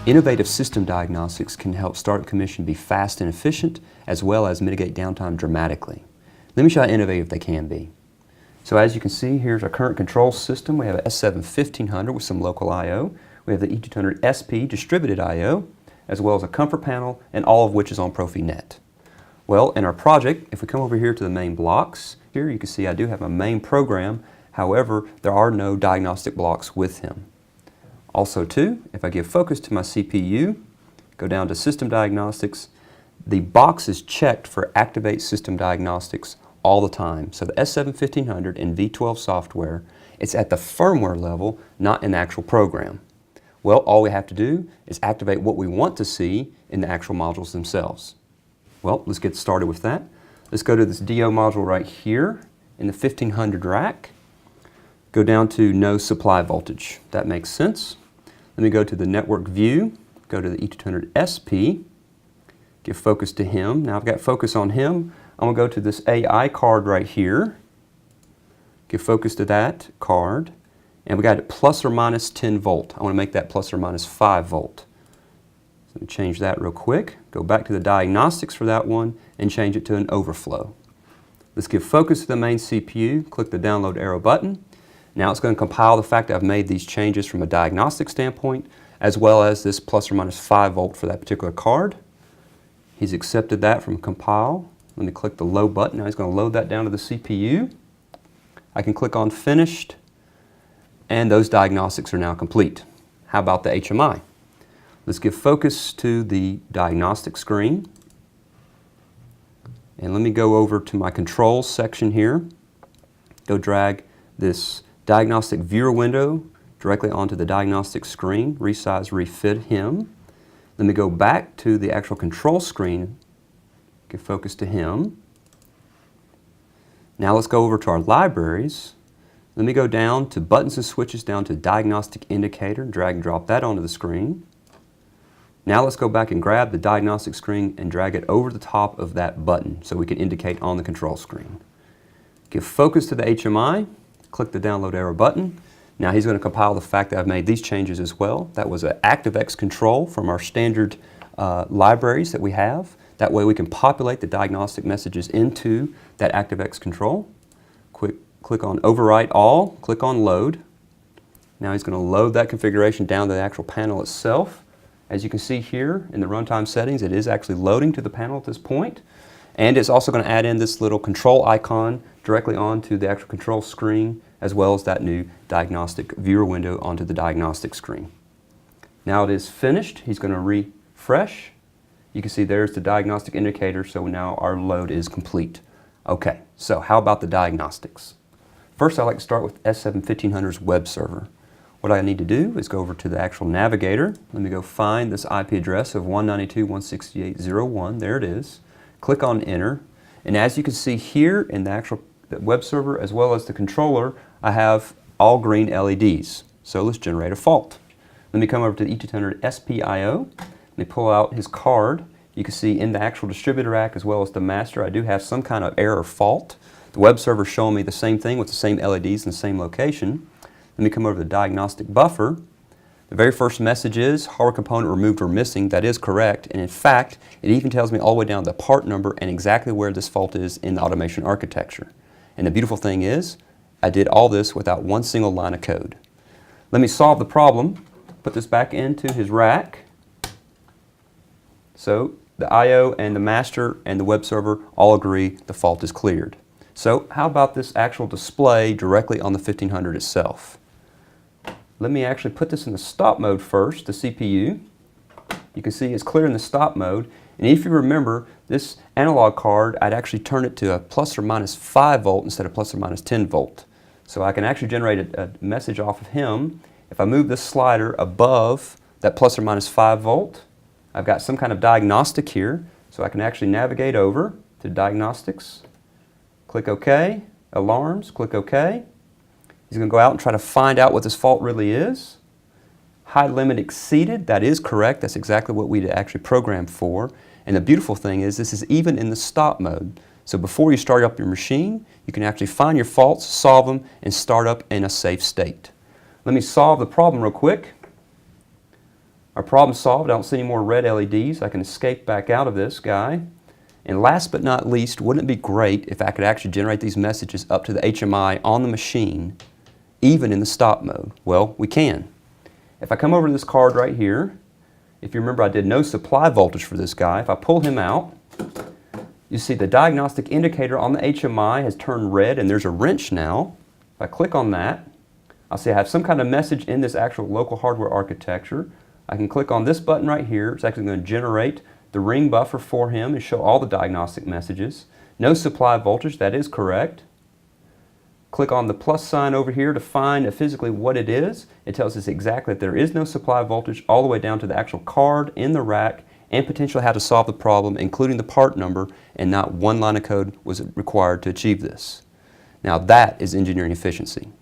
Innovative system diagnostics can help startup commission be fast and efficient, as well as mitigate downtime dramatically. Let me show you how innovative they can be. So as you can see, here's our current control system. We have an S7-1500 with some local I/O. We have the E200SP distributed I/O, as well as a comfort panel, and all of which is on Profinet. Well, in our project, if we come over here to the main blocks, here you can see I do have a main program. However, there are no diagnostic blocks with him. Also too, if I give focus to my CPU, go down to System Diagnostics, the box is checked for Activate System Diagnostics all the time. So the S7-1500 in V12 software, it's at the firmware level, not in the actual program. Well, all we have to do is activate what we want to see in the actual modules themselves. Well, let's get started with that. Let's go to this DO module right here in the 1500 rack. Go down to no supply voltage. That makes sense. Let me go to the network view, go to the E200SP, give focus to him. Now I've got focus on him. I'm going to go to this AI card right here, give focus to that card, and we got it plus or minus 10 volt. I want to make that plus or minus 5 volt. So let me change that real quick. Go back to the diagnostics for that one and change it to an overflow. Let's give focus to the main CPU, click the download arrow button. Now it's going to compile the fact that I've made these changes from a diagnostic standpoint, as well as this plus or minus 5 volt for that particular card. He's accepted that from compile. Let me click the load button. Now he's going to load that down to the CPU. I can click on finished, and those diagnostics are now complete. How about the HMI? Let's give focus to the diagnostic screen. And let me go over to my controls section here. Go drag this diagnostic viewer window directly onto the diagnostic screen, resize, refit him. Let me go back to the actual control screen, give focus to him. Now let's go over to our libraries. Let me go down to buttons and switches, down to diagnostic indicator, drag and drop that onto the screen. Now let's go back and grab the diagnostic screen and drag it over the top of that button so we can indicate on the control screen. Give focus to the HMI. Click the download arrow button. Now he's going to compile the fact that I've made these changes as well. That was an ActiveX control from our standard libraries that we have. That way we can populate the diagnostic messages into that ActiveX control. Click on overwrite all, click on load. Now he's going to load that configuration down to the actual panel itself. As you can see here in the runtime settings, it is actually loading to the panel at this point. And it's also going to add in this little control icon directly onto the actual control screen, as well as that new diagnostic viewer window onto the diagnostic screen. Now it is finished. He's going to refresh. You can see there's the diagnostic indicator, so now our load is complete. Okay, so how about the diagnostics? First, I like to start with S7-1500's web server. What I need to do is go over to the actual navigator. Let me go find this IP address of 192.168.0.1. There it is. Click on enter, and as you can see here in the actual web server as well as the controller, I have all green LEDs. So let's generate a fault. Let me come over to the E200SPIO. Let me pull out his card. You can see in the actual distributor rack as well as the master, I do have some kind of error fault. The web server is showing me the same thing with the same LEDs in the same location. Let me come over to the diagnostic buffer. The very first message is hardware component removed or missing. That is correct, and in fact it even tells me all the way down to the part number and exactly where this fault is in the automation architecture. And the beautiful thing is I did all this without one single line of code. Let me solve the problem. Put this back into his rack. So the I/O and the master and the web server all agree the fault is cleared. So how about this actual display directly on the 1500 itself? Let me actually put this in the stop mode first, the CPU. You can see it's clear in the stop mode. And if you remember, this analog card, I'd actually turn it to a plus or minus 5 volt instead of plus or minus 10 volt. So I can actually generate a message off of him. If I move this slider above that plus or minus 5 volt, I've got some kind of diagnostic here, so I can actually navigate over to Diagnostics, click OK, Alarms, click OK. He's going to go out and try to find out what this fault really is. High limit exceeded, that is correct. That's exactly what we actually programmed for. And the beautiful thing is this is even in the stop mode. So before you start up your machine, you can actually find your faults, solve them, and start up in a safe state. Let me solve the problem real quick. Our problem solved. I don't see any more red LEDs. I can escape back out of this guy. And last but not least, wouldn't it be great if I could actually generate these messages up to the HMI on the machine, even in the stop mode? Well, we can. If I come over to this card right here, if you remember I did no supply voltage for this guy, if I pull him out, you see the diagnostic indicator on the HMI has turned red and there's a wrench now. If I click on that, I'll see I have some kind of message in this actual local hardware architecture. I can click on this button right here. It's actually going to generate the ring buffer for him and show all the diagnostic messages. No supply voltage, that is correct. Click on the plus sign over here to find physically what it is. It tells us exactly that there is no supply voltage all the way down to the actual card in the rack and potentially how to solve the problem, including the part number, and not one line of code was required to achieve this. Now that is engineering efficiency.